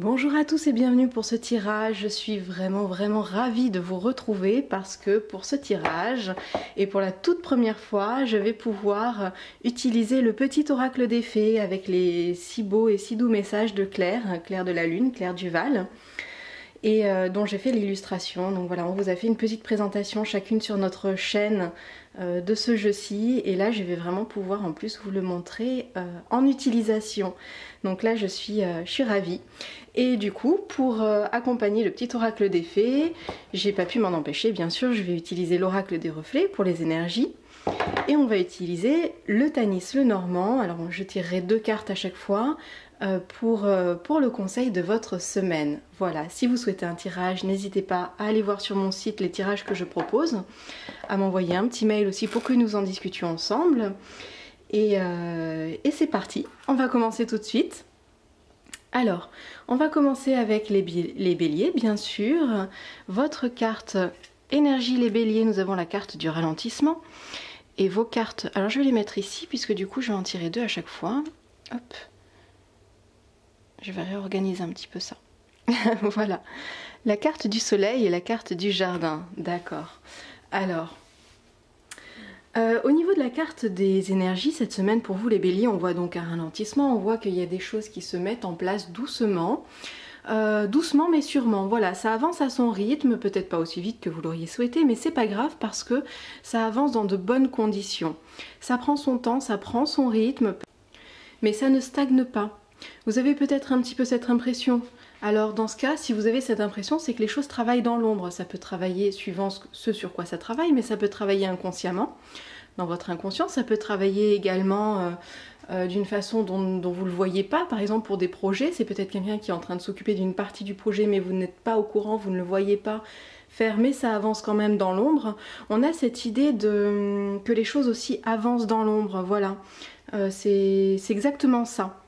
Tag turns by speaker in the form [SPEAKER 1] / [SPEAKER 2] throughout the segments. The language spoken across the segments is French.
[SPEAKER 1] Bonjour à tous et bienvenue pour ce tirage. Je suis vraiment ravie de vous retrouver parce que pour ce tirage et pour la toute première fois, je vais pouvoir utiliser le petit oracle des fées avec les si beaux et si doux messages de Claire, Claire de la Lune, Claire Duval, et dont j'ai fait l'illustration. Donc voilà, on vous a fait une petite présentation chacune sur notre chaîne de ce jeu-ci, et là je vais vraiment pouvoir en plus vous le montrer en utilisation. Donc là je suis ravie. Et du coup, pour accompagner le petit oracle des fées, j'ai pas pu m'en empêcher, bien sûr, je vais utiliser l'oracle des reflets pour les énergies. Et on va utiliser le Tanis le Normand. Alors je tirerai 2 cartes à chaque fois pour le conseil de votre semaine. Voilà, si vous souhaitez un tirage, n'hésitez pas à aller voir sur mon site les tirages que je propose, à m'envoyer un petit mail aussi pour que nous en discutions ensemble. Et c'est parti, on va commencer tout de suite. Alors, on va commencer avec les béliers, bien sûr. Votre carte énergie, les béliers, nous avons la carte du ralentissement. Et vos cartes, alors je vais les mettre ici, puisque du coup je vais en tirer 2 à chaque fois. Hop. Je vais réorganiser un petit peu ça. Voilà. La carte du soleil et la carte du jardin. D'accord. Alors, au niveau de la carte des énergies, cette semaine pour vous les béliers, on voit donc un ralentissement, on voit qu'il y a des choses qui se mettent en place doucement. Doucement mais sûrement, voilà, ça avance à son rythme, peut-être pas aussi vite que vous l'auriez souhaité, mais c'est pas grave parce que ça avance dans de bonnes conditions. Ça prend son temps, ça prend son rythme, mais ça ne stagne pas. Vous avez peut-être un petit peu cette impression. Alors dans ce cas, si vous avez cette impression, c'est que les choses travaillent dans l'ombre. Ça peut travailler suivant ce sur quoi ça travaille, mais ça peut travailler inconsciemment, dans votre inconscient. Ça peut travailler également d'une façon dont vous ne le voyez pas. Par exemple pour des projets, c'est peut-être quelqu'un qui est en train de s'occuper d'une partie du projet, mais vous n'êtes pas au courant, vous ne le voyez pas faire, mais ça avance quand même dans l'ombre. On a cette idée que les choses aussi avancent dans l'ombre, voilà. C'est exactement ça.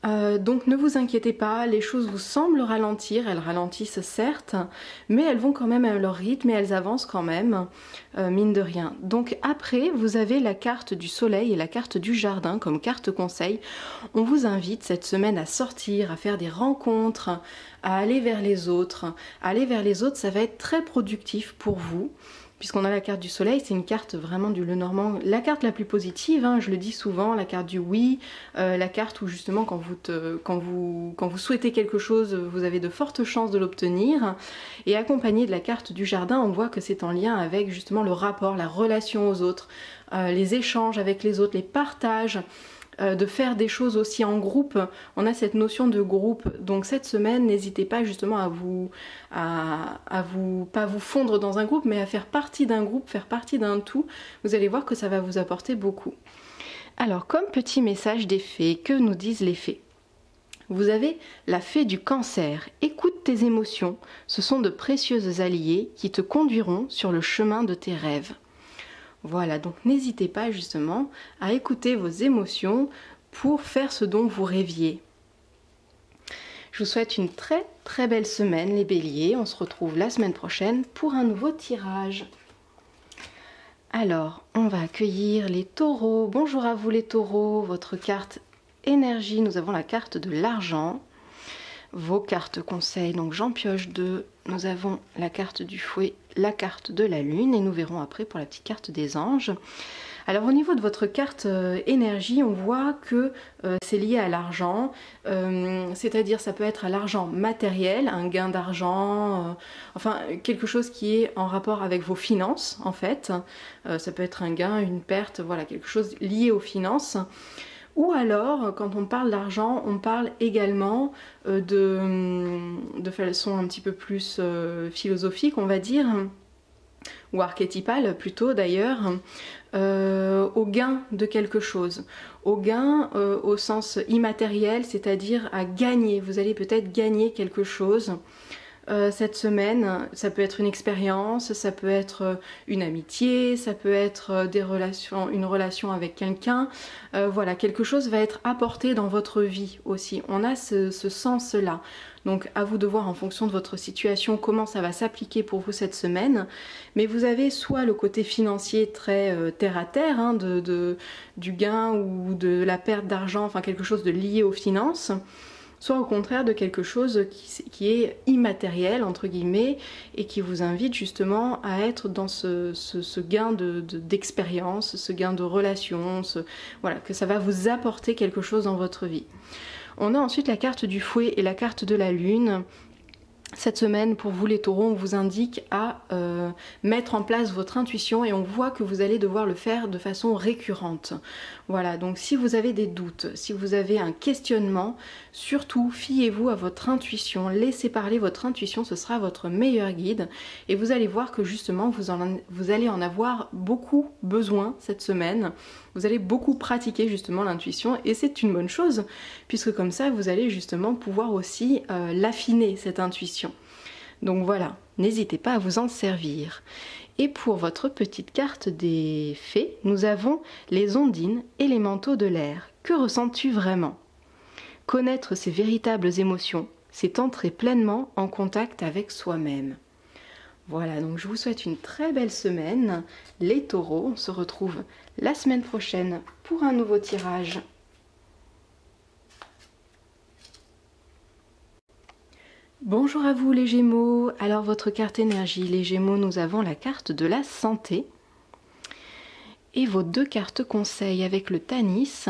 [SPEAKER 1] Donc ne vous inquiétez pas, les choses vous semblent ralentir, elles ralentissent certes, mais elles vont quand même à leur rythme et elles avancent quand même, mine de rien. Donc après, vous avez la carte du soleil et la carte du jardin comme carte conseil. On vous invite cette semaine à sortir, à faire des rencontres, à aller vers les autres. Aller vers les autres, ça va être très productif pour vous. Puisqu'on a la carte du soleil, c'est une carte vraiment du Lenormand, la carte la plus positive, hein, je le dis souvent, la carte du oui, la carte où justement quand vous souhaitez quelque chose, vous avez de fortes chances de l'obtenir. Et accompagné de la carte du jardin, on voit que c'est en lien avec justement le rapport, la relation aux autres, les échanges avec les autres, les partages. De faire des choses aussi en groupe, on a cette notion de groupe, donc cette semaine n'hésitez pas justement pas vous fondre dans un groupe, mais à faire partie d'un groupe, faire partie d'un tout. Vous allez voir que ça va vous apporter beaucoup. Alors comme petit message des fées, que nous disent les fées? Vous avez la fée du cancer. Écoute tes émotions, ce sont de précieuses alliées qui te conduiront sur le chemin de tes rêves. Voilà, donc n'hésitez pas justement à écouter vos émotions pour faire ce dont vous rêviez. Je vous souhaite une très belle semaine les béliers, on se retrouve la semaine prochaine pour un nouveau tirage. Alors, on va accueillir les taureaux. Bonjour à vous les taureaux, votre carte énergie, nous avons la carte de l'argent. Vos cartes conseils, donc j'en pioche 2, nous avons la carte du fouet, la carte de la lune et nous verrons après pour la petite carte des anges. Alors au niveau de votre carte énergie, on voit que c'est lié à l'argent, c'est-à-dire ça peut être à l'argent matériel, un gain d'argent, enfin quelque chose qui est en rapport avec vos finances en fait. Ça peut être un gain, une perte, voilà, quelque chose lié aux finances. Ou alors, quand on parle d'argent, on parle également de façon un petit peu plus philosophique, on va dire, ou archétypale plutôt d'ailleurs, au gain de quelque chose. Au gain au sens immatériel, c'est-à-dire à gagner. Vous allez peut-être gagner quelque chose. Cette semaine, ça peut être une expérience, ça peut être une amitié, ça peut être une relation avec quelqu'un. Voilà, quelque chose va être apporté dans votre vie aussi. On a ce sens-là. Donc à vous de voir en fonction de votre situation comment ça va s'appliquer pour vous cette semaine. Mais vous avez soit le côté financier très terre à terre, hein, du gain ou de la perte d'argent, enfin quelque chose de lié aux finances. soit au contraire de quelque chose qui est immatériel entre guillemets et qui vous invite justement à être dans ce gain d'expérience, ce gain de relation, voilà, que ça va vous apporter quelque chose dans votre vie. On a ensuite la carte du fouet et la carte de la lune. Cette semaine, pour vous les taureaux, on vous indique à mettre en place votre intuition et on voit que vous allez devoir le faire de façon récurrente. Voilà, donc si vous avez des doutes, si vous avez un questionnement, surtout fiez-vous à votre intuition, laissez parler votre intuition, ce sera votre meilleur guide et vous allez voir que justement vous allez en avoir beaucoup besoin cette semaine. Vous allez beaucoup pratiquer justement l'intuition et c'est une bonne chose puisque comme ça vous allez justement pouvoir aussi l'affiner cette intuition. Donc voilà, n'hésitez pas à vous en servir. Et pour votre petite carte des fées, nous avons les ondines et les manteaux de l'air. Que ressens-tu vraiment? Connaître ses véritables émotions, c'est entrer pleinement en contact avec soi-même. Voilà, donc je vous souhaite une très belle semaine. Les taureaux, on se retrouve la semaine prochaine pour un nouveau tirage. Bonjour à vous les Gémeaux. Alors votre carte énergie, les Gémeaux, nous avons la carte de la santé. Et vos deux cartes conseils avec le Tanis,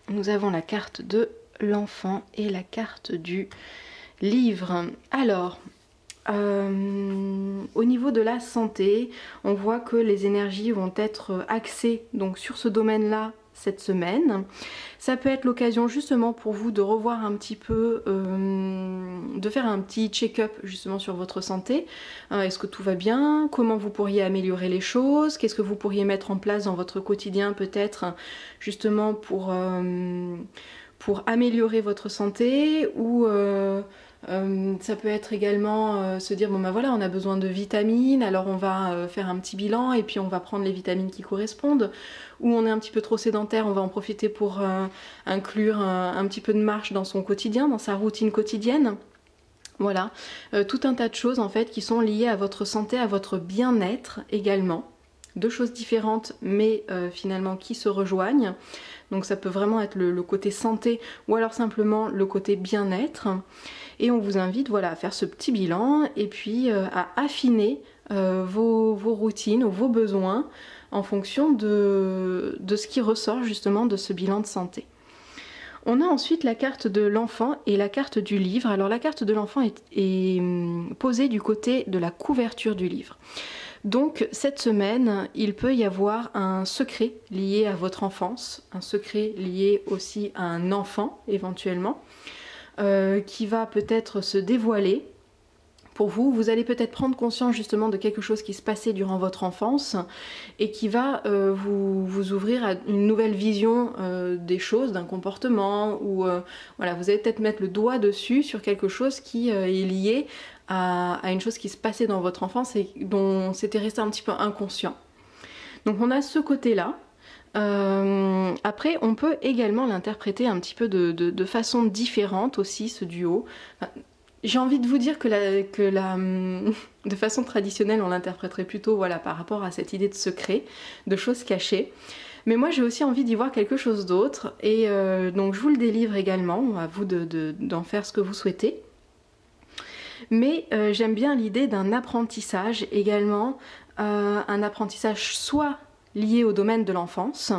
[SPEAKER 1] nous avons la carte de l'enfant et la carte du livre. Alors, au niveau de la santé, on voit que les énergies vont être axées donc sur ce domaine-là cette semaine. Ça peut être l'occasion justement pour vous de revoir un petit peu, de faire un petit check-up justement sur votre santé. Est-ce que tout va bien? Comment vous pourriez améliorer les choses? Qu'est-ce que vous pourriez mettre en place dans votre quotidien peut-être justement pour améliorer votre santé? Ou ça peut être également se dire bon ben voilà, on a besoin de vitamines, alors on va faire un petit bilan et puis on va prendre les vitamines qui correspondent. Ou on est un petit peu trop sédentaire, on va en profiter pour inclure un petit peu de marche dans son quotidien, dans sa routine quotidienne. Voilà, tout un tas de choses en fait qui sont liées à votre santé, à votre bien-être également. Deux choses différentes mais finalement qui se rejoignent. Donc ça peut vraiment être le côté santé ou alors simplement le côté bien-être. Et on vous invite voilà, à faire ce petit bilan et puis à affiner vos routines ou vos besoins en fonction de ce qui ressort justement de ce bilan de santé. On a ensuite la carte de l'enfant et la carte du livre. Alors la carte de l'enfant est posée du côté de la couverture du livre. Donc cette semaine, il peut y avoir un secret lié à votre enfance, un secret lié aussi à un enfant éventuellement, qui va peut-être se dévoiler pour vous. Vous allez peut-être prendre conscience justement de quelque chose qui se passait durant votre enfance et qui va vous ouvrir à une nouvelle vision des choses, d'un comportement, ou voilà, vous allez peut-être mettre le doigt dessus sur quelque chose qui est lié à une chose qui se passait dans votre enfance et dont c'était resté un petit peu inconscient. Donc on a ce côté-là. Après on peut également l'interpréter un petit peu de façon différente aussi, ce duo. J'ai envie de vous dire que de façon traditionnelle on l'interpréterait plutôt voilà, par rapport à cette idée de secret, de choses cachées. Mais moi j'ai aussi envie d'y voir quelque chose d'autre et donc je vous le délivre également, à vous d'en faire ce que vous souhaitez. Mais j'aime bien l'idée d'un apprentissage également, un apprentissage soit lié au domaine de l'enfance,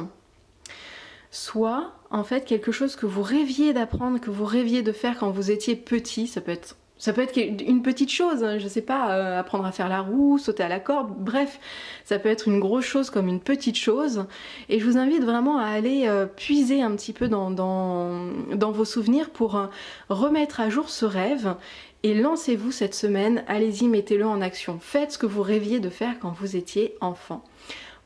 [SPEAKER 1] soit en fait quelque chose que vous rêviez d'apprendre, que vous rêviez de faire quand vous étiez petit. Ça peut être une petite chose, hein, je sais pas, apprendre à faire la roue, sauter à la corde, bref, ça peut être une grosse chose comme une petite chose. Et je vous invite vraiment à aller puiser un petit peu dans vos souvenirs pour remettre à jour ce rêve. Et lancez-vous cette semaine, allez-y, mettez-le en action. Faites ce que vous rêviez de faire quand vous étiez enfant.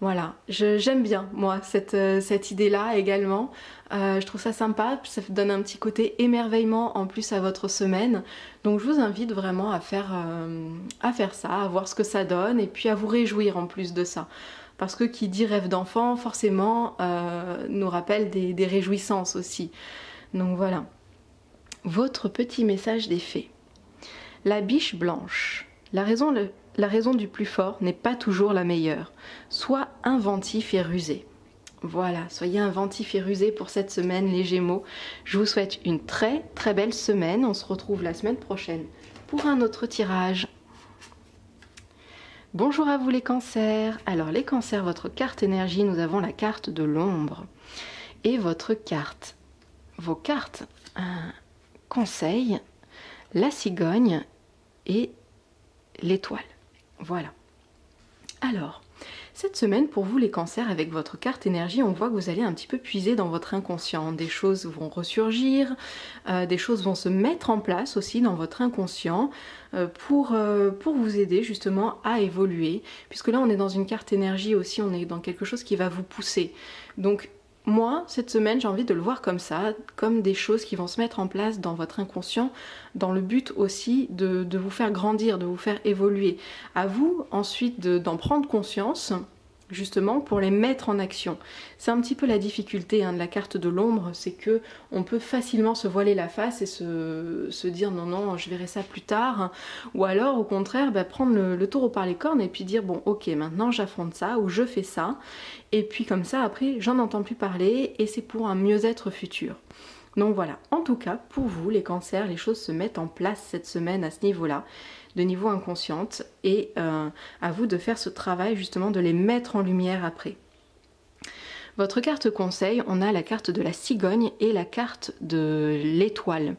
[SPEAKER 1] Voilà, j'aime bien moi cette idée-là également. Je trouve ça sympa, ça donne un petit côté émerveillement en plus à votre semaine. Donc je vous invite vraiment à faire ça, à voir ce que ça donne et puis à vous réjouir en plus de ça. Parce que qui dit rêve d'enfant, forcément, nous rappelle des réjouissances aussi. Donc voilà, votre petit message des fées. La biche blanche. La raison du plus fort n'est pas toujours la meilleure. Sois inventif et rusé. Voilà, soyez inventifs et rusés pour cette semaine les Gémeaux. Je vous souhaite une très belle semaine. On se retrouve la semaine prochaine pour un autre tirage. Bonjour à vous les cancers. Alors les cancers, votre carte énergie, nous avons la carte de l'ombre. Et votre carte, vos cartes, conseil, la cigogne et l'étoile. Voilà. Alors, cette semaine, pour vous les cancers, avec votre carte énergie, on voit que vous allez un petit peu puiser dans votre inconscient. Des choses vont ressurgir, des choses vont se mettre en place aussi dans votre inconscient pour vous aider justement à évoluer. Puisque là, on est dans une carte énergie aussi, on est dans quelque chose qui va vous pousser. Donc, moi, cette semaine, j'ai envie de le voir comme ça, comme des choses qui vont se mettre en place dans votre inconscient, dans le but aussi de vous faire grandir, de vous faire évoluer. À vous ensuite d'en prendre conscience, justement pour les mettre en action. C'est un petit peu la difficulté de la carte de l'ombre, c'est que on peut facilement se voiler la face et se dire non, je verrai ça plus tard, ou alors au contraire prendre le taureau par les cornes et puis dire bon ok, maintenant j'affronte ça ou je fais ça, et puis comme ça après j'en entends plus parler et c'est pour un mieux-être futur. Donc voilà, en tout cas pour vous les cancers, les choses se mettent en place cette semaine à ce niveau-là, de niveau inconsciente, et à vous de faire ce travail justement de les mettre en lumière après. Votre carte conseil, on a la carte de la cigogne et la carte de l'étoile.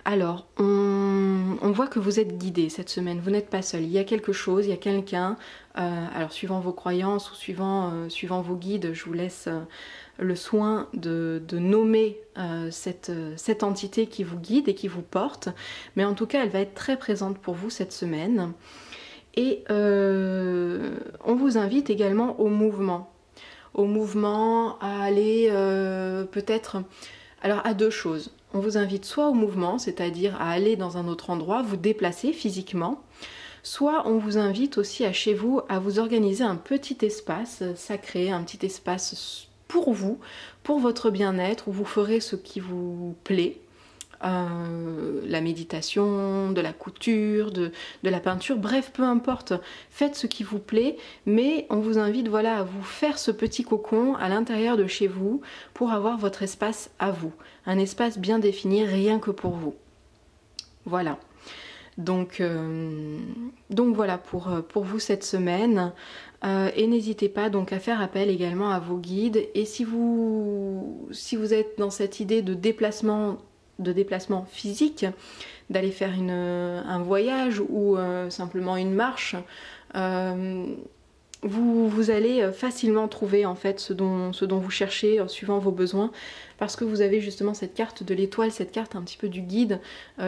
[SPEAKER 1] Alors, on voit que vous êtes guidé cette semaine, vous n'êtes pas seul, il y a quelque chose, il y a quelqu'un, alors suivant vos croyances ou suivant vos guides, je vous laisse le soin de nommer cette entité qui vous guide et qui vous porte, mais en tout cas elle va être très présente pour vous cette semaine. Et on vous invite également au mouvement, à aller peut-être, alors à deux choses. On vous invite soit au mouvement, c'est-à-dire à aller dans un autre endroit, vous déplacer physiquement, soit on vous invite aussi à chez vous à vous organiser un petit espace sacré, un petit espace pour vous, pour votre bien-être, où vous ferez ce qui vous plaît, la méditation, de la couture, de la peinture, bref, peu importe, faites ce qui vous plaît, mais on vous invite voilà, à vous faire ce petit cocon à l'intérieur de chez vous pour avoir votre espace à vous, un espace bien défini rien que pour vous. Voilà. Donc voilà pour vous cette semaine, et n'hésitez pas donc à faire appel également à vos guides, et si vous êtes dans cette idée de déplacement physique, d'aller faire un voyage ou simplement une marche, vous allez facilement trouver en fait ce dont vous cherchez suivant vos besoins, parce que vous avez justement cette carte de l'étoile, cette carte un petit peu du guide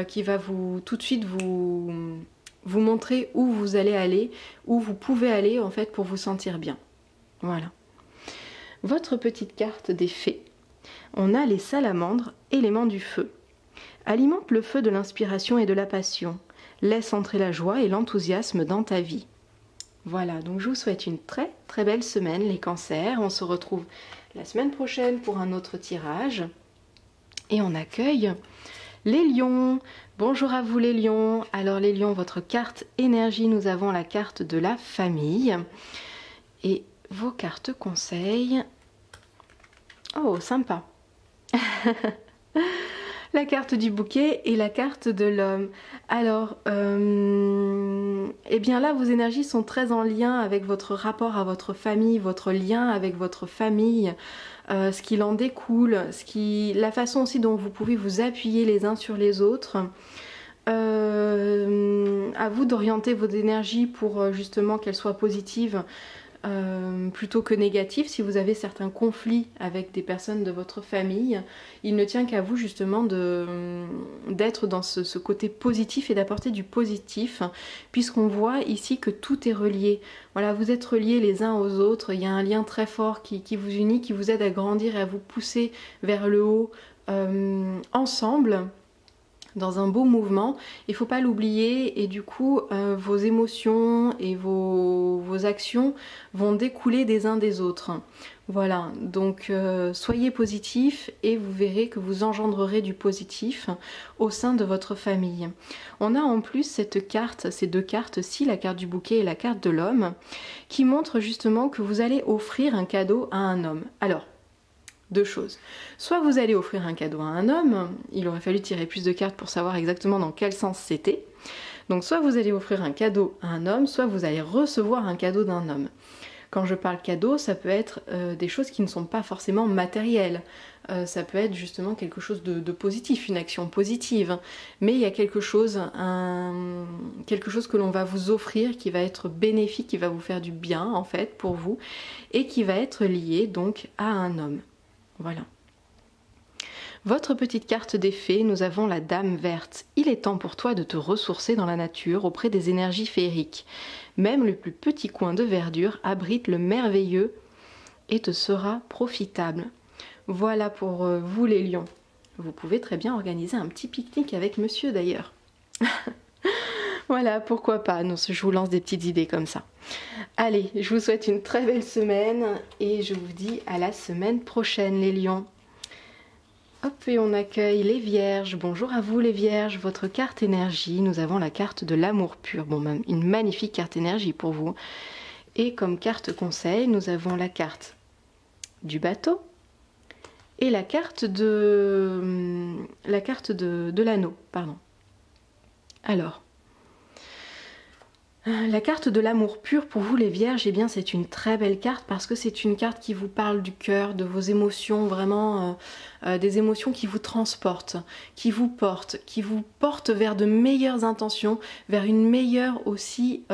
[SPEAKER 1] qui va tout de suite vous montrer où vous allez aller, où vous pouvez aller en fait pour vous sentir bien. Voilà. Votre petite carte des fées. On a les salamandres, élément du feu. Alimente le feu de l'inspiration et de la passion. Laisse entrer la joie et l'enthousiasme dans ta vie. Voilà, donc je vous souhaite une très belle semaine les cancers. On se retrouve la semaine prochaine pour un autre tirage. Et on accueille les lions. Bonjour à vous les lions. Alors les lions, votre carte énergie, nous avons la carte de la famille. Et vos cartes conseils. Oh, sympa. La carte du bouquet et la carte de l'homme. Alors, eh bien là, vos énergies sont très en lien avec votre rapport à votre famille, votre lien avec votre famille, ce qu'il en découle, la façon aussi dont vous pouvez vous appuyer les uns sur les autres. À vous d'orienter vos énergies pour justement qu'elles soient positives plutôt que négatives. Si vous avez certains conflits avec des personnes de votre famille, il ne tient qu'à vous justement d'être dans ce côté positif et d'apporter du positif, puisqu'on voit ici que tout est relié. Voilà, vous êtes reliés les uns aux autres, il y a un lien très fort qui vous unit, qui vous aide à grandir et à vous pousser vers le haut ensemble. dans un beau mouvement. Il ne faut pas l'oublier et du coup vos émotions et vos actions vont découler des uns des autres. Voilà, donc soyez positifs et vous verrez que vous engendrerez du positif au sein de votre famille. On a en plus cette carte, ces deux cartes-ci, la carte du bouquet et la carte de l'homme, qui montrent justement que vous allez offrir un cadeau à un homme. Alors, deux choses. Soit vous allez offrir un cadeau à un homme, il aurait fallu tirer plus de cartes pour savoir exactement dans quel sens c'était. Donc soit vous allez offrir un cadeau à un homme, soit vous allez recevoir un cadeau d'un homme. Quand je parle cadeau, ça peut être des choses qui ne sont pas forcément matérielles. Ça peut être justement quelque chose de positif, une action positive. Mais il y a quelque chose que l'on va vous offrir qui va être bénéfique, qui va vous faire du bien en fait pour vous et qui va être lié donc à un homme. Voilà. Votre petite carte des fées, nous avons la Dame verte. Il est temps pour toi de te ressourcer dans la nature auprès des énergies féeriques. Même le plus petit coin de verdure abrite le merveilleux et te sera profitable. Voilà pour vous les lions. Vous pouvez très bien organiser un petit pique-nique avec monsieur d'ailleurs. Voilà, pourquoi pas, non, je vous lance des petites idées comme ça. Allez, je vous souhaite une très belle semaine et je vous dis à la semaine prochaine les lions. Hop, et on accueille les vierges. Bonjour à vous les vierges, votre carte énergie. Nous avons la carte de l'amour pur. Bon, une magnifique carte énergie pour vous. Et comme carte conseil, nous avons la carte du bateau et la carte de l'anneau, pardon. Alors, la carte de l'amour pur pour vous les vierges, eh bien c'est une très belle carte parce que c'est une carte qui vous parle du cœur, de vos émotions, vraiment des émotions qui vous transportent, qui vous portent vers de meilleures intentions, vers une meilleure aussi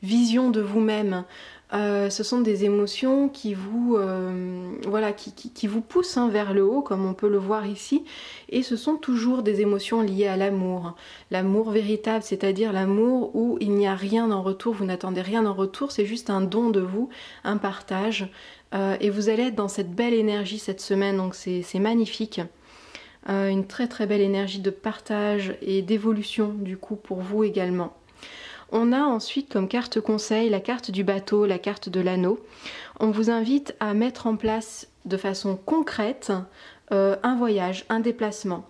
[SPEAKER 1] vision de vous-même. Ce sont des émotions qui vous, voilà, qui vous poussent vers le haut, comme on peut le voir ici, et ce sont toujours des émotions liées à l'amour. L'amour véritable, c'est-à-dire l'amour où il n'y a rien en retour, vous n'attendez rien en retour, c'est juste un don de vous, un partage, et vous allez être dans cette belle énergie cette semaine, donc c'est magnifique. Une très très belle énergie de partage et d'évolution du coup pour vous également. On a ensuite comme carte conseil la carte du bateau, la carte de l'anneau. On vous invite à mettre en place de façon concrète un voyage, un déplacement.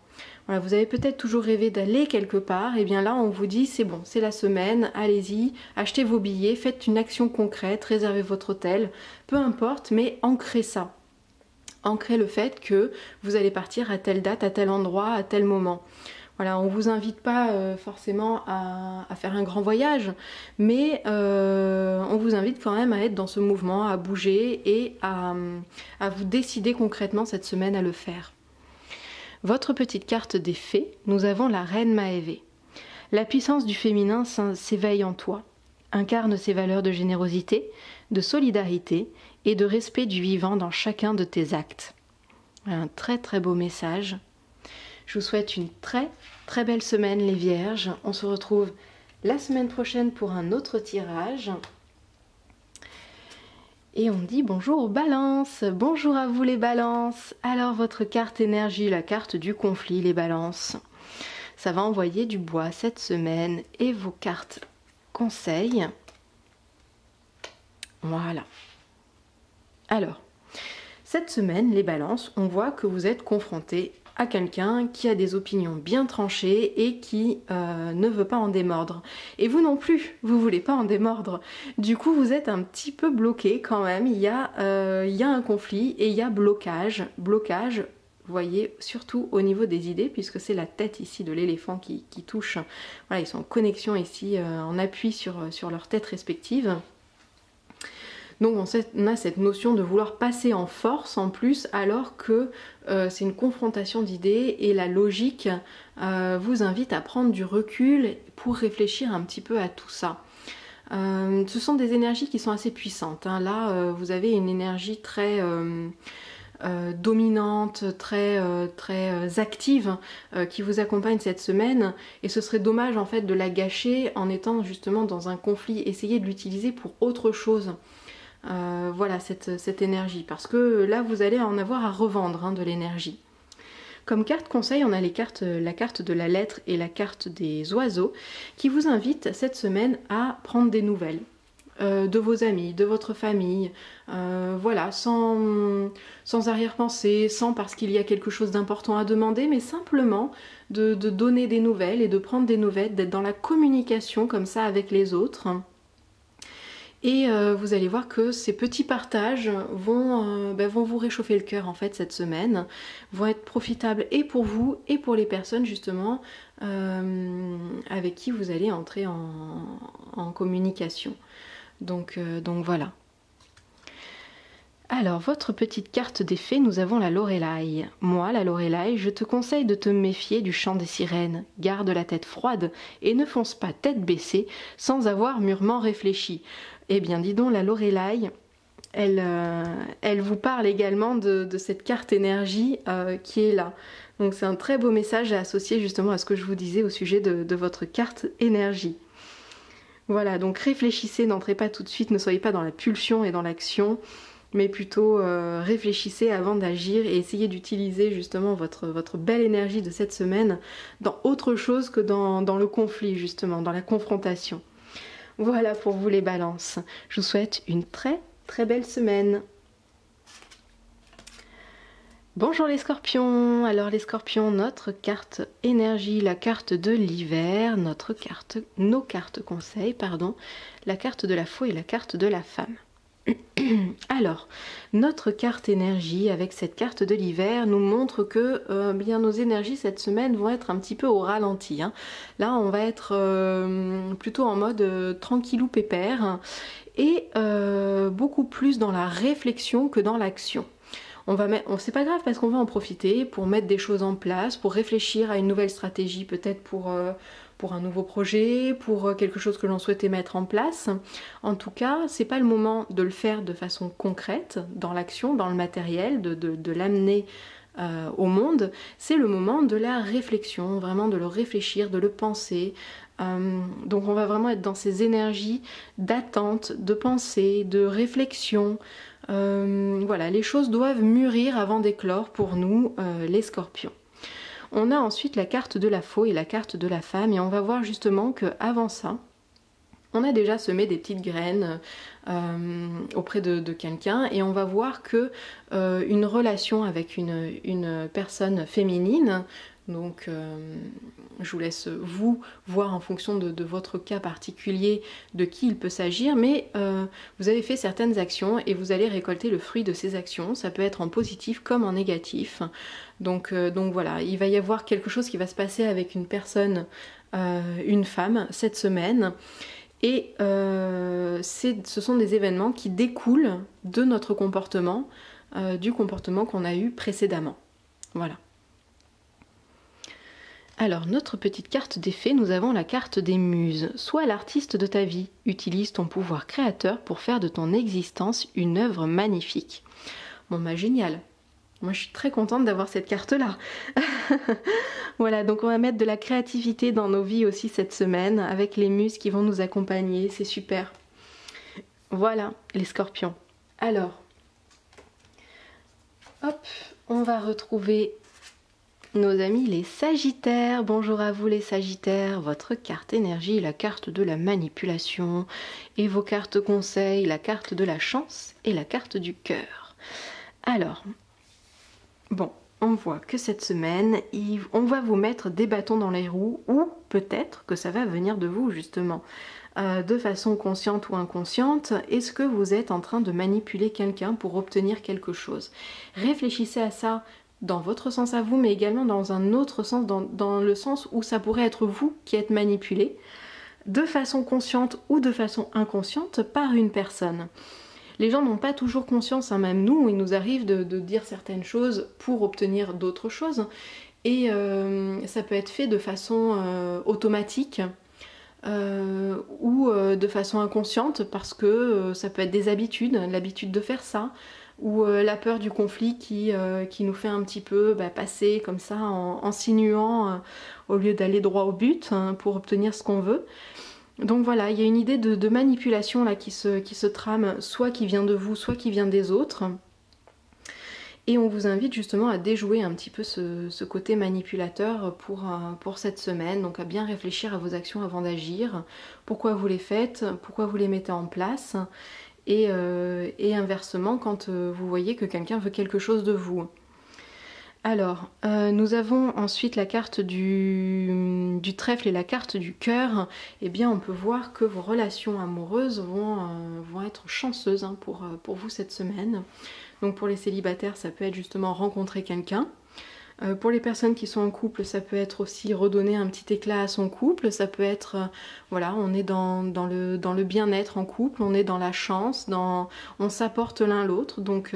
[SPEAKER 1] Voilà, vous avez peut-être toujours rêvé d'aller quelque part, et bien là on vous dit c'est bon, c'est la semaine, allez-y, achetez vos billets, faites une action concrète, réservez votre hôtel, peu importe, mais ancrez ça. Ancrez le fait que vous allez partir à telle date, à tel endroit, à tel moment. Voilà, on ne vous invite pas forcément à faire un grand voyage, mais on vous invite quand même à être dans ce mouvement, à bouger et à vous décider concrètement cette semaine à le faire. Votre petite carte des fées, nous avons la Reine Maévé. La puissance du féminin s'éveille en toi, incarne ses valeurs de générosité, de solidarité et de respect du vivant dans chacun de tes actes. Un très très beau message. Je vous souhaite une très très belle semaine les vierges. On se retrouve la semaine prochaine pour un autre tirage. Et on dit bonjour aux balances. Bonjour à vous les balances. Alors votre carte énergie, la carte du conflit, les balances. Ça va envoyer du bois cette semaine. Et vos cartes conseils. Voilà. Alors, cette semaine, les balances, on voit que vous êtes confrontés à quelqu'un qui a des opinions bien tranchées et qui ne veut pas en démordre. Et vous non plus, vous voulez pas en démordre. Du coup, vous êtes un petit peu bloqué quand même. Il y a un conflit et il y a blocage. Blocage, vous voyez, surtout au niveau des idées, puisque c'est la tête ici de l'éléphant qui touche. Voilà, ils sont en connexion ici, en appui sur leur tête respective. Donc on a cette notion de vouloir passer en force en plus, alors que c'est une confrontation d'idées et la logique vous invite à prendre du recul pour réfléchir un petit peu à tout ça. Ce sont des énergies qui sont assez puissantes, hein. Là vous avez une énergie très dominante, très active qui vous accompagne cette semaine, et ce serait dommage en fait de la gâcher en étant justement dans un conflit. Essayez de l'utiliser pour autre chose. Voilà cette énergie, parce que là vous allez en avoir à revendre, hein, de l'énergie. Comme carte conseil, on a la carte de la lettre et la carte des oiseaux qui vous invitent cette semaine à prendre des nouvelles. De vos amis, de votre famille, voilà, sans arrière-pensée, sans parce qu'il y a quelque chose d'important à demander, mais simplement de donner des nouvelles et de prendre des nouvelles, d'être dans la communication comme ça avec les autres. Et vous allez voir que ces petits partages vont vous réchauffer le cœur en fait cette semaine, vont être profitables et pour vous et pour les personnes justement avec qui vous allez entrer en communication. Donc voilà. Alors, votre petite carte des fées, nous avons la Lorelai. Moi, la Lorelai, je te conseille de te méfier du chant des sirènes. Garde la tête froide et ne fonce pas tête baissée sans avoir mûrement réfléchi. Eh bien, dis donc, la Lorelai, elle vous parle également de cette carte énergie qui est là. Donc c'est un très beau message à associer justement à ce que je vous disais au sujet de votre carte énergie. Voilà, donc réfléchissez, n'entrez pas tout de suite, ne soyez pas dans la pulsion et dans l'action, mais plutôt réfléchissez avant d'agir et essayez d'utiliser justement votre belle énergie de cette semaine dans autre chose que dans le conflit justement, dans la confrontation. Voilà pour vous les balances. Je vous souhaite une très très belle semaine. Bonjour les scorpions. Alors les scorpions, notre carte énergie, la carte de l'hiver, nos cartes conseils, pardon, la carte de la faux et la carte de la femme. Alors, notre carte énergie avec cette carte de l'hiver nous montre que bien nos énergies cette semaine vont être un petit peu au ralenti. Hein. Là, on va être plutôt en mode tranquillou pépère et beaucoup plus dans la réflexion que dans l'action. C'est pas grave parce qu'on va en profiter pour mettre des choses en place, pour réfléchir à une nouvelle stratégie, peut-être pour un nouveau projet, pour quelque chose que l'on souhaitait mettre en place. En tout cas, c'est pas le moment de le faire de façon concrète, dans l'action, dans le matériel, de l'amener au monde. C'est le moment de la réflexion, vraiment de le réfléchir, de le penser. Donc on va vraiment être dans ces énergies d'attente, de pensée, de réflexion. Voilà, les choses doivent mûrir avant d'éclore pour nous, les scorpions. On a ensuite la carte de la faux et la carte de la femme et on va voir justement qu'avant ça, on a déjà semé des petites graines auprès de quelqu'un et on va voir que une relation avec une personne féminine, donc je vous laisse vous voir en fonction de votre cas particulier de qui il peut s'agir, mais vous avez fait certaines actions et vous allez récolter le fruit de ces actions. Ça peut être en positif comme en négatif. Donc voilà, il va y avoir quelque chose qui va se passer avec une personne, une femme, cette semaine. Et ce sont des événements qui découlent de notre comportement, du comportement qu'on a eu précédemment. Voilà. Alors, notre petite carte des fées, nous avons la carte des muses. Sois l'artiste de ta vie. Utilise ton pouvoir créateur pour faire de ton existence une œuvre magnifique. Bon bah génial. Moi je suis très contente d'avoir cette carte-là. Voilà, donc on va mettre de la créativité dans nos vies aussi cette semaine, avec les muses qui vont nous accompagner, c'est super. Voilà, les scorpions. Alors, hop, on va retrouver nos amis les sagittaires. Bonjour à vous les sagittaires, votre carte énergie, la carte de la manipulation et vos cartes conseils, la carte de la chance et la carte du cœur. Alors, bon, on voit que cette semaine, on va vous mettre des bâtons dans les roues ou peut-être que ça va venir de vous justement. De façon consciente ou inconsciente, est-ce que vous êtes en train de manipuler quelqu'un pour obtenir quelque chose? Réfléchissez à ça dans votre sens à vous, mais également dans un autre sens, dans le sens où ça pourrait être vous qui êtes manipulé, de façon consciente ou de façon inconsciente, par une personne. Les gens n'ont pas toujours conscience, hein, même nous, il nous arrive de dire certaines choses pour obtenir d'autres choses, et ça peut être fait de façon automatique, ou de façon inconsciente, parce que ça peut être des habitudes, l'habitude de faire ça, ou la peur du conflit qui nous fait un petit peu passer comme ça en sinuant au lieu d'aller droit au but pour obtenir ce qu'on veut. Donc voilà, il y a une idée de manipulation là qui se trame, soit qui vient de vous, soit qui vient des autres. Et on vous invite justement à déjouer un petit peu ce côté manipulateur pour cette semaine, donc à bien réfléchir à vos actions avant d'agir, pourquoi vous les faites, pourquoi vous les mettez en place, et inversement quand vous voyez que quelqu'un veut quelque chose de vous. Alors, nous avons ensuite la carte du trèfle et la carte du cœur. Eh bien, on peut voir que vos relations amoureuses vont être chanceuses hein, pour vous cette semaine. Donc pour les célibataires, ça peut être justement rencontrer quelqu'un. Pour les personnes qui sont en couple, ça peut être aussi redonner un petit éclat à son couple. Ça peut être, voilà, on est dans le bien-être en couple, on est dans la chance, on s'apporte l'un l'autre. Donc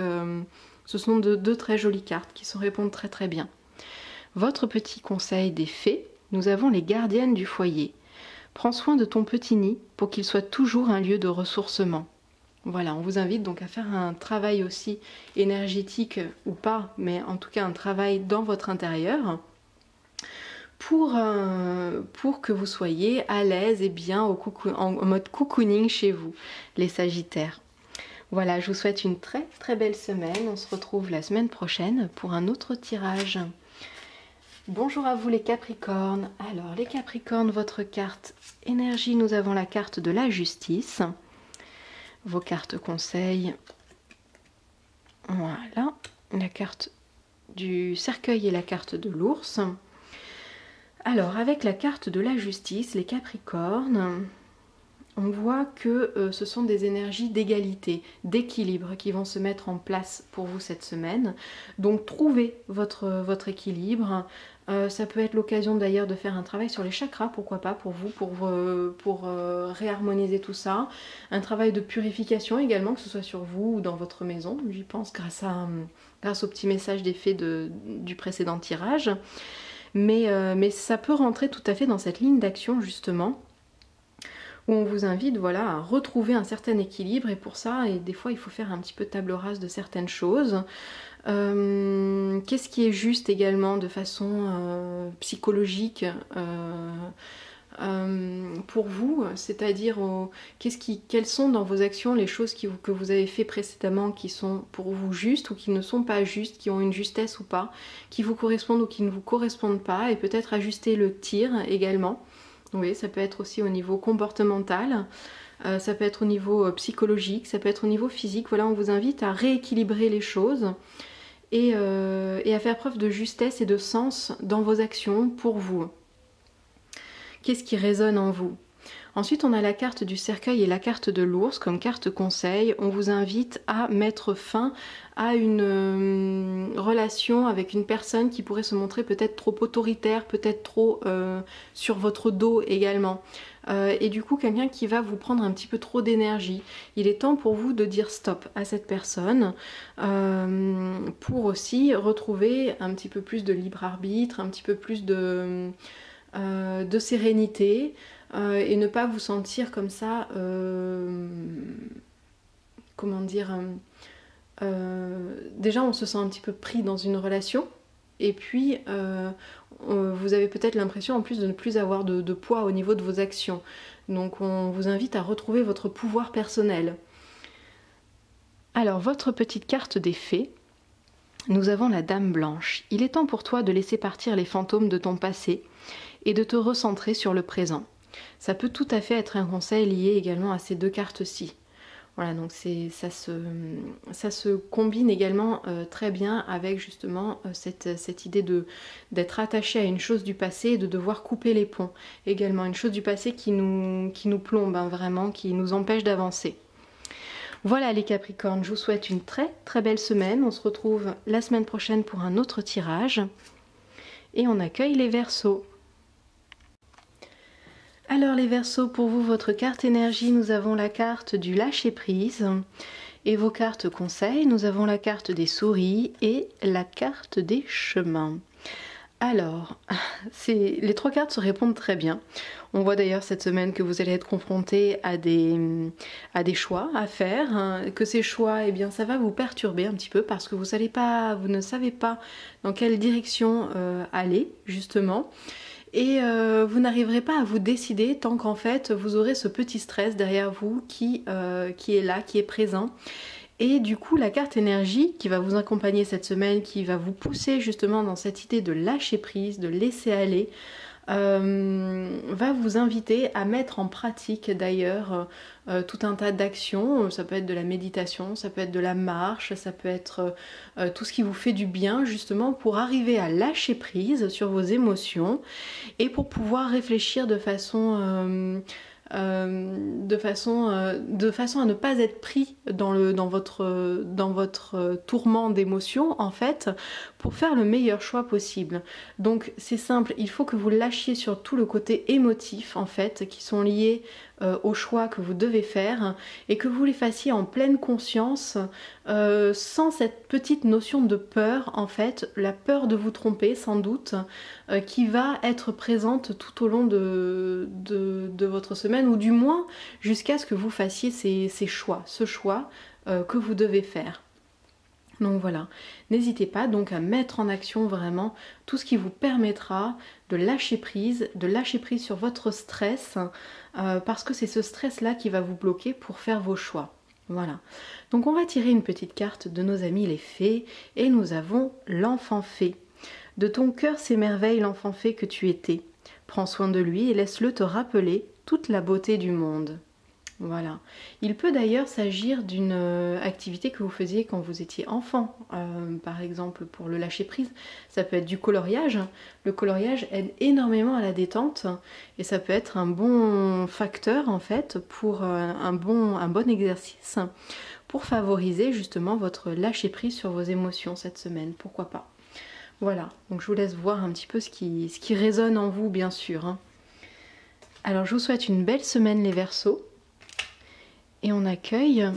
[SPEAKER 1] ce sont deux très jolies cartes qui se répondent très très bien. Votre petit conseil des fées, nous avons les gardiennes du foyer. Prends soin de ton petit nid pour qu'il soit toujours un lieu de ressourcement. Voilà, on vous invite donc à faire un travail aussi énergétique ou pas, mais en tout cas un travail dans votre intérieur pour que vous soyez à l'aise et bien en mode cocooning chez vous, les Sagittaires. Voilà, je vous souhaite une très très belle semaine. On se retrouve la semaine prochaine pour un autre tirage. Bonjour à vous les Capricornes. Alors les Capricornes, votre carte énergie, nous avons la carte de la justice. Vos cartes conseils, voilà, la carte du cercueil et la carte de l'ours. Alors avec la carte de la justice, les Capricornes, on voit que ce sont des énergies d'égalité, d'équilibre qui vont se mettre en place pour vous cette semaine. Donc trouvez votre équilibre. Ça peut être l'occasion d'ailleurs de faire un travail sur les chakras, pourquoi pas pour vous, pour réharmoniser tout ça. Un travail de purification également, que ce soit sur vous ou dans votre maison, j'y pense grâce au petit message des fées du précédent tirage. Mais ça peut rentrer tout à fait dans cette ligne d'action justement, où on vous invite voilà, à retrouver un certain équilibre, et pour ça, et des fois il faut faire un petit peu table rase de certaines choses. Qu'est-ce qui est juste également de façon psychologique pour vous, c'est-à-dire quelles sont dans vos actions les choses que vous avez fait précédemment qui sont pour vous justes ou qui ne sont pas justes, qui ont une justesse ou pas, qui vous correspondent ou qui ne vous correspondent pas, et peut-être ajuster le tir également. Oui, ça peut être aussi au niveau comportemental, ça peut être au niveau psychologique, ça peut être au niveau physique. Voilà, on vous invite à rééquilibrer les choses et à faire preuve de justesse et de sens dans vos actions pour vous. Qu'est-ce qui résonne en vous? Ensuite, on a la carte du cercueil et la carte de l'ours comme carte conseil. On vous invite à mettre fin à une relation avec une personne qui pourrait se montrer peut-être trop autoritaire, peut-être trop sur votre dos également. Et du coup, quelqu'un qui va vous prendre un petit peu trop d'énergie. Il est temps pour vous de dire stop à cette personne pour aussi retrouver un petit peu plus de libre arbitre, un petit peu plus de sérénité. Et ne pas vous sentir comme ça, comment dire, déjà on se sent un petit peu pris dans une relation, et puis vous avez peut-être l'impression en plus de ne plus avoir de poids au niveau de vos actions. Donc on vous invite à retrouver votre pouvoir personnel. Alors votre petite carte des fées, nous avons la Dame Blanche. Il est temps pour toi de laisser partir les fantômes de ton passé et de te recentrer sur le présent. Ça peut tout à fait être un conseil lié également à ces deux cartes-ci. Voilà, donc ça se combine également très bien avec justement cette idée d'être attaché à une chose du passé et de devoir couper les ponts. Également une chose du passé qui nous plombe hein, vraiment, qui nous empêche d'avancer. Voilà les Capricornes, je vous souhaite une très très belle semaine. On se retrouve la semaine prochaine pour un autre tirage. Et on accueille les Verseaux. Alors les Verseaux, pour vous, votre carte énergie, nous avons la carte du lâcher prise. Et vos cartes conseils, nous avons la carte des souris et la carte des chemins. Alors, les trois cartes se répondent très bien. On voit d'ailleurs cette semaine que vous allez être confronté à des choix à faire, hein, que ces choix, eh bien, ça va vous perturber un petit peu parce que vous ne savez pas dans quelle direction aller, justement. Et vous n'arriverez pas à vous décider tant qu'en fait vous aurez ce petit stress derrière vous qui est là, qui est présent. Et du coup, la carte énergie qui va vous accompagner cette semaine, qui va vous pousser justement dans cette idée de lâcher prise, de laisser aller, va vous inviter à mettre en pratique d'ailleurs tout un tas d'actions. Ça peut être de la méditation, ça peut être de la marche, ça peut être tout ce qui vous fait du bien justement pour arriver à lâcher prise sur vos émotions et pour pouvoir réfléchir de façon à ne pas être pris dans votre tourment d'émotions en fait, pour faire le meilleur choix possible. Donc c'est simple, il faut que vous lâchiez sur tout le côté émotif en fait, qui sont liés aux choix que vous devez faire, et que vous les fassiez en pleine conscience, sans cette petite notion de peur en fait, la peur de vous tromper sans doute, qui va être présente tout au long de votre semaine, ou du moins jusqu'à ce que vous fassiez ce choix que vous devez faire. Donc voilà, n'hésitez pas donc à mettre en action vraiment tout ce qui vous permettra de lâcher prise sur votre stress, parce que c'est ce stress-là qui va vous bloquer pour faire vos choix. Voilà, donc on va tirer une petite carte de nos amis les fées, et nous avons l'enfant fée. De ton cœur s'émerveille l'enfant fée que tu étais. Prends soin de lui et laisse-le te rappeler toute la beauté du monde. Voilà. Il peut d'ailleurs s'agir d'une activité que vous faisiez quand vous étiez enfant. Par exemple, pour le lâcher prise, ça peut être du coloriage. Le coloriage aide énormément à la détente et ça peut être un bon facteur en fait pour un bon exercice pour favoriser justement votre lâcher prise sur vos émotions cette semaine. Pourquoi pas? Voilà. Donc je vous laisse voir un petit peu ce qui résonne en vous, bien sûr, hein. Alors je vous souhaite une belle semaine les Verseaux. Et on accueille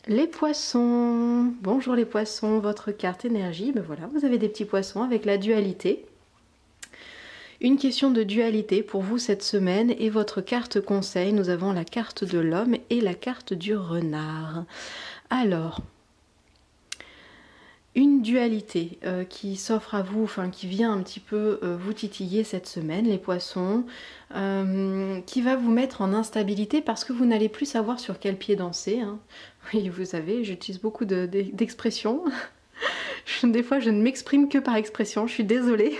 [SPEAKER 1] les poissons. Bonjour les poissons, votre carte énergie, ben voilà, vous avez des petits poissons avec la dualité. Une question de dualité pour vous cette semaine, et votre carte conseil, nous avons la carte de l'homme et la carte du renard. Alors, une dualité qui s'offre à vous, enfin qui vient un petit peu vous titiller cette semaine, les poissons, qui va vous mettre en instabilité parce que vous n'allez plus savoir sur quel pied danser, hein. Oui, vous savez, j'utilise beaucoup d'expressions. Des fois, je ne m'exprime que par expression, je suis désolée.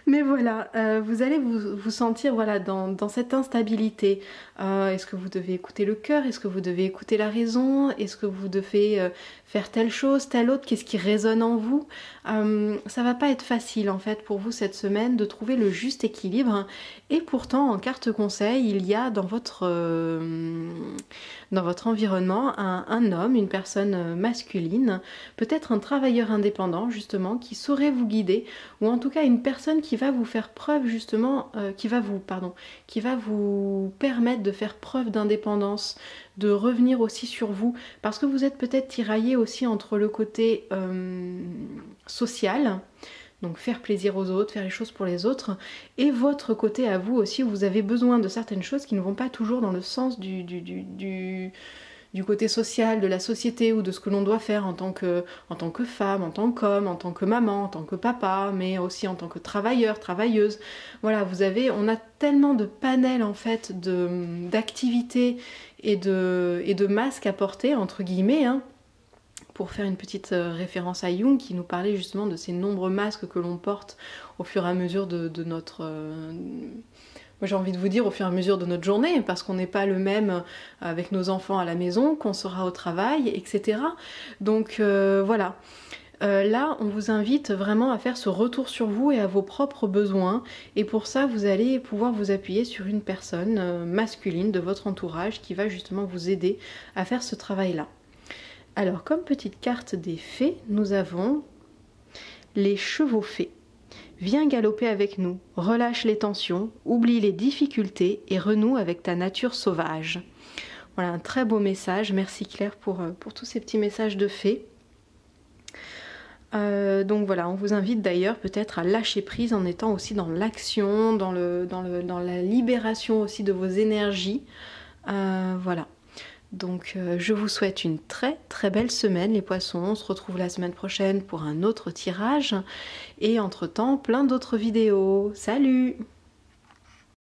[SPEAKER 1] Mais voilà, vous allez vous sentir voilà, dans cette instabilité. Est-ce que vous devez écouter le cœur? Est-ce que vous devez écouter la raison? Est-ce que vous devez faire telle chose, telle autre? Qu'est-ce qui résonne en vous? Ça va pas être facile en fait pour vous cette semaine de trouver le juste équilibre. Et pourtant, en carte conseil, il y a dans votre environnement un homme, une personne masculine, peut-être un travailleur indépendant justement, qui saurait vous guider, ou en tout cas une personne qui va vous faire preuve justement, qui va vous permettre de faire preuve d'indépendance, de revenir aussi sur vous, parce que vous êtes peut-être tiraillé aussi entre le côté social, donc faire plaisir aux autres, faire les choses pour les autres, et votre côté à vous aussi, où vous avez besoin de certaines choses qui ne vont pas toujours dans le sens du côté social, de la société, ou de ce que l'on doit faire en tant que femme, en tant qu'homme, en tant que maman, en tant que papa, mais aussi en tant que travailleur, travailleuse. Voilà, on a tellement de panels en fait d'activités et de masques à porter, entre guillemets, hein, pour faire une petite référence à Jung qui nous parlait justement de ces nombreux masques que l'on porte au fur et à mesure de notre... Moi j'ai envie de vous dire au fur et à mesure de notre journée, parce qu'on n'est pas le même avec nos enfants à la maison, qu'on sera au travail, etc. Donc voilà. Là, on vous invite vraiment à faire ce retour sur vous et à vos propres besoins. Et pour ça, vous allez pouvoir vous appuyer sur une personne masculine de votre entourage qui va justement vous aider à faire ce travail-là. Alors, comme petite carte des fées, nous avons les chevaux fées. Viens galoper avec nous, relâche les tensions, oublie les difficultés et renoue avec ta nature sauvage. Voilà, un très beau message. Merci Claire pour tous ces petits messages de fées. Donc voilà, on vous invite d'ailleurs peut-être à lâcher prise en étant aussi dans l'action, dans la libération aussi de vos énergies. Voilà. Donc je vous souhaite une très très belle semaine les poissons. On se retrouve la semaine prochaine pour un autre tirage. Et entre-temps, plein d'autres vidéos. Salut!